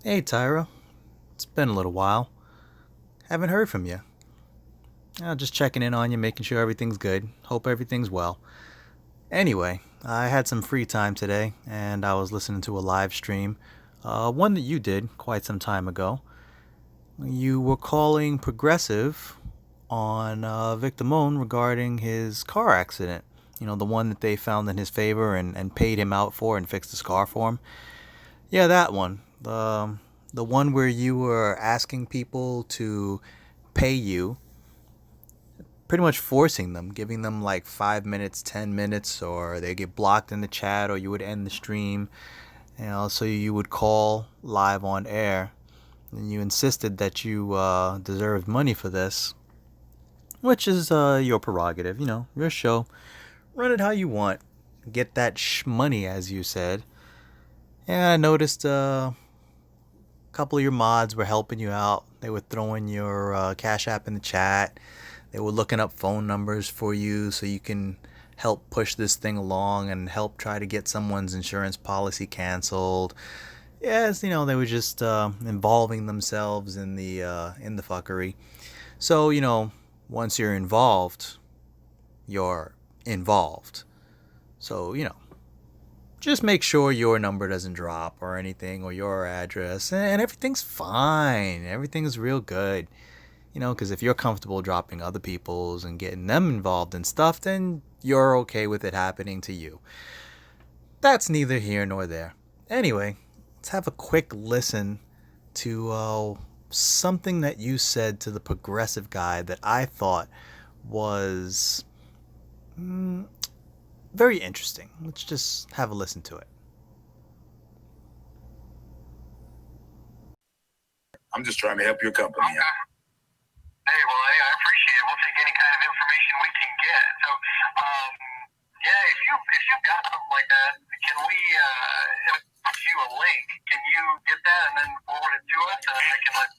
Hey Tyra, it's been a little while. Haven't heard from you. Just checking in on you, making sure everything's good. Hope everything's well. Anyway, I had some free time today and I was listening to a live stream, one that you did quite some time ago. You were calling Progressive on Vic Damone regarding his car accident. You know, the one that they found in his favor and paid him out for and fixed his car for him. Yeah, that one. The one where you were asking people to pay you, pretty much forcing them, giving them like 5 minutes, 10 minutes, or they get blocked in the chat, or you would end the stream. So you would call live on air, and you insisted that you deserved money for this, which is your prerogative. You know, your show. Run it how you want. Get that money, as you said. Yeah, I noticed couple of your mods were helping you out. They were throwing your Cash App in the chat. They were looking up phone numbers for you so you can help push this thing along and help try to get someone's insurance policy canceled. Yes, they were just involving themselves in the fuckery. So once you're involved, you're involved. So just make sure your number doesn't drop or anything, or your address, and everything's fine. Everything's real good. Because if you're comfortable dropping other people's and getting them involved in stuff, then you're okay with it happening to you. That's neither here nor there. Anyway, let's have a quick listen to something that you said to the progressive guy that I thought was very interesting. Let's just have a listen to it. I'm just trying to help your company out. Hey, well, hey, I appreciate it. We'll take any kind of information we can get. So, yeah, if you got something like that, can we you a link? Can you get that and then forward it to us, and I can let.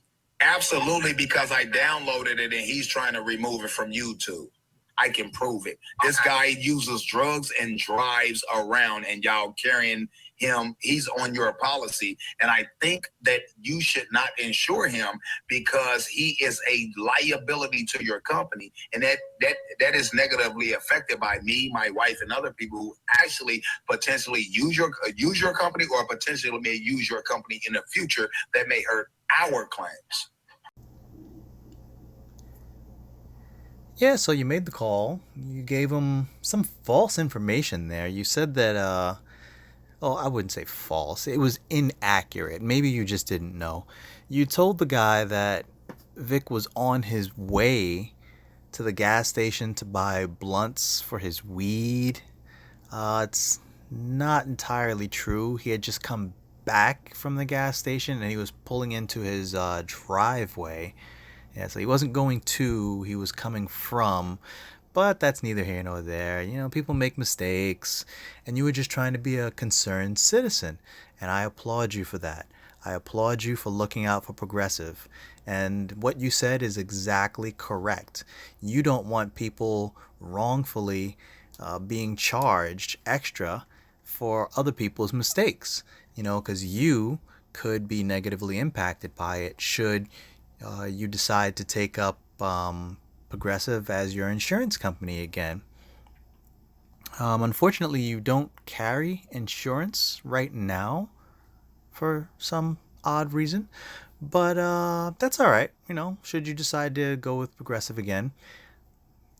Absolutely, because I downloaded it and he's trying to remove it from YouTube. I can prove it. This guy uses drugs and drives around, and y'all carrying him. He's on your policy, and I think that you should not insure him because he is a liability to your company, and that is negatively affected by me, my wife, and other people who actually potentially use your company, or potentially may use your company in the future that may hurt our claims. Yeah, so you made the call. You gave him some false information there. You said that, oh, I wouldn't say false. It was inaccurate. Maybe you just didn't know. You told the guy that Vic was on his way to the gas station to buy blunts for his weed. It's not entirely true. He had just come back from the gas station and he was pulling into his driveway. Yeah, so he wasn't going to, he was coming from. But that's neither here nor there. People make mistakes, and you were just trying to be a concerned citizen. And I applaud you for that. I applaud you for looking out for Progressive. And what you said is exactly correct. You don't want people wrongfully being charged extra for other people's mistakes, because you could be negatively impacted by it should you decide to take up Progressive as your insurance company again. Unfortunately, you don't carry insurance right now for some odd reason, but that's all right. Should you decide to go with Progressive again,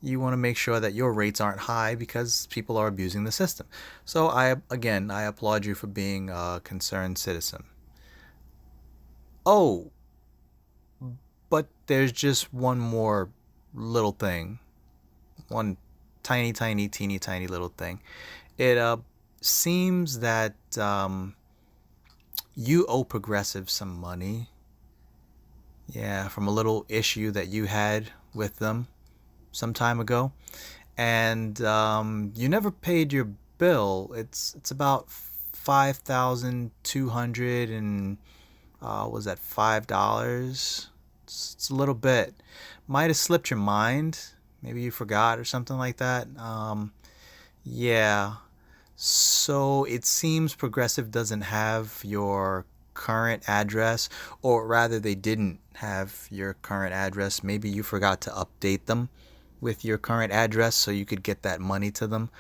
you want to make sure that your rates aren't high because people are abusing the system. So I applaud you for being a concerned citizen. Oh, but there's just one more little thing. One tiny, tiny, teeny, tiny little thing. It seems that you owe Progressive some money. Yeah, from a little issue that you had with them some time ago. And you never paid your bill. It's about 5,200 and was that $5? It's a little bit. Might have slipped your mind. Maybe you forgot or something like that. Yeah. So it seems Progressive doesn't have your current address, or rather they didn't have your current address. Maybe you forgot to update them with your current address so you could get that money to them.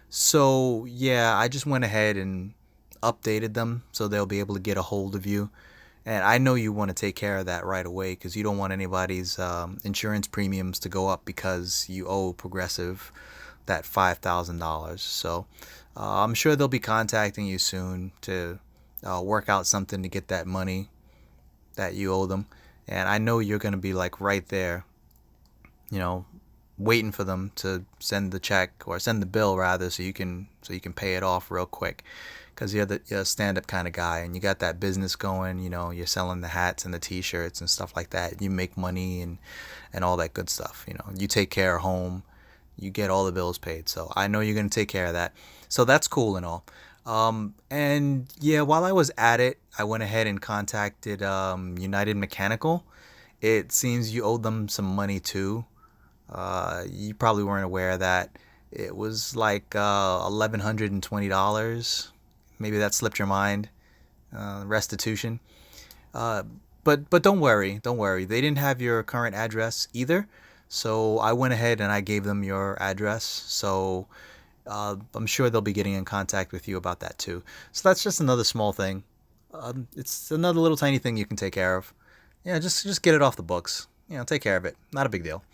So, yeah, I just went ahead and updated them so they'll be able to get a hold of you. And I know you want to take care of that right away because you don't want anybody's insurance premiums to go up because you owe Progressive that $5,000. So I'm sure they'll be contacting you soon to work out something to get that money that you owe them. And I know you're going to be like right there, you know, waiting for them to send the check or send the bill rather, so you can pay it off real quick. Because you're a stand-up kind of guy and you got that business going. You know, you're selling the hats and the T-shirts and stuff like that. You make money and all that good stuff. You know, you take care of home, you get all the bills paid. So I know you're gonna take care of that. So that's cool and all. And yeah, while I was at it, I went ahead and contacted United Mechanical. It seems you owed them some money too. You probably weren't aware of that. It was like $1,120. Maybe that slipped your mind. Restitution. But don't worry, don't worry. They didn't have your current address either. So I went ahead and I gave them your address. So I'm sure they'll be getting in contact with you about that too. So that's just another small thing. It's another little tiny thing you can take care of. Yeah, just get it off the books. You know, take care of it. Not a big deal.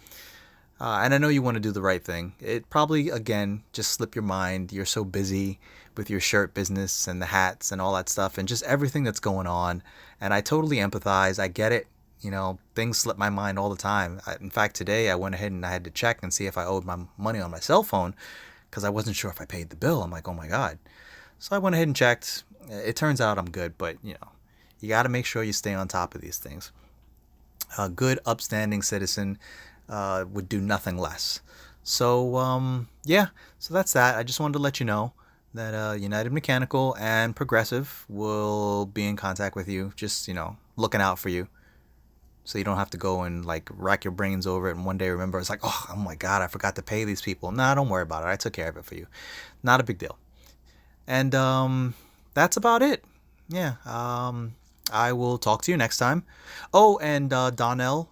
And I know you want to do the right thing. It probably, again, just slipped your mind. You're so busy with your shirt business and the hats and all that stuff and just everything that's going on. And I totally empathize. I get it. You know, things slip my mind all the time. In fact, today I went ahead and I had to check and see if I owed my money on my cell phone because I wasn't sure if I paid the bill. I'm like, oh my God. So I went ahead and checked. It turns out I'm good, but, you know, you got to make sure you stay on top of these things. A good, upstanding citizen would do nothing less. So, yeah, so that's that. I just wanted to let you know that United Mechanical and Progressive will be in contact with you, just, you know, looking out for you. So you don't have to go and like rack your brains over it and one day remember it's like, oh my God, I forgot to pay these people. Nah, don't worry about it. I took care of it for you. Not a big deal. And that's about it. Yeah. I will talk to you next time. Oh, and Donnell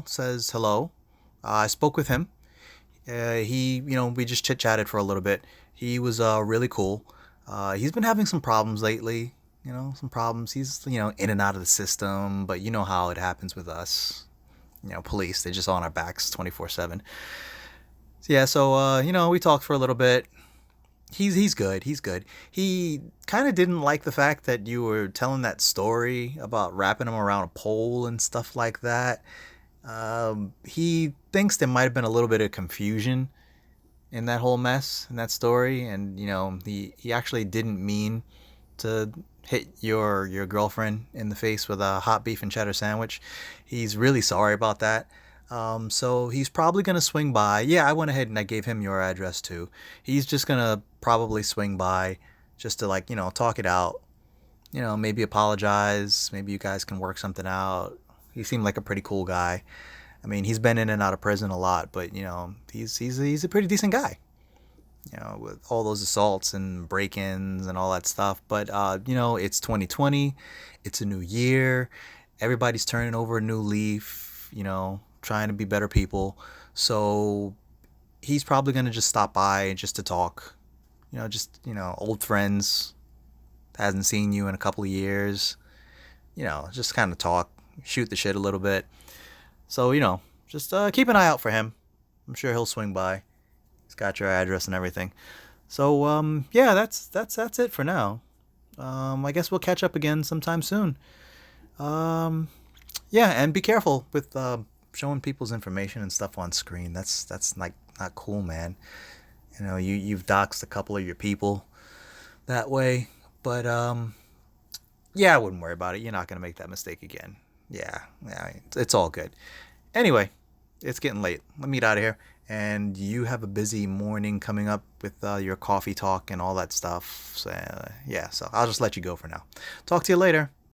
says hello. I spoke with him. We just chit chatted for a little bit. He was really cool. He's been having some problems lately. You know, some problems. He's, you know, in and out of the system, but you know how it happens with us. You know, police, they're just on our backs 24/7. Yeah, so, we talked for a little bit. He's good. He's good. He kind of didn't like the fact that you were telling that story about wrapping him around a pole and stuff like that. He thinks there might have been a little bit of confusion in that whole mess, in that story. And, he actually didn't mean to hit your girlfriend in the face with a hot beef and cheddar sandwich. He's really sorry about that. So he's probably going to swing by. Yeah, I went ahead and I gave him your address too. He's just going to probably swing by just to talk it out. Maybe apologize. Maybe you guys can work something out. He seemed like a pretty cool guy. I mean, he's been in and out of prison a lot, but he's a pretty decent guy. With all those assaults and break-ins and all that stuff. But it's 2020. It's a new year. Everybody's turning over a new leaf, trying to be better people. So he's probably going to just stop by just to talk. Old friends. Hasn't seen you in a couple of years. Just kind of talk, shoot the shit a little bit. So, just keep an eye out for him. I'm sure he'll swing by. He's got your address and everything. So, yeah, that's it for now. I guess we'll catch up again sometime soon. Yeah, and be careful with showing people's information and stuff on screen. That's like not cool, man. You've doxed a couple of your people that way, but yeah, I wouldn't worry about it. You're not gonna make that mistake again. Yeah, it's all good. Anyway, it's getting late. Let me get out of here. And you have a busy morning coming up with your coffee talk and all that stuff. So, yeah, so I'll just let you go for now. Talk to you later.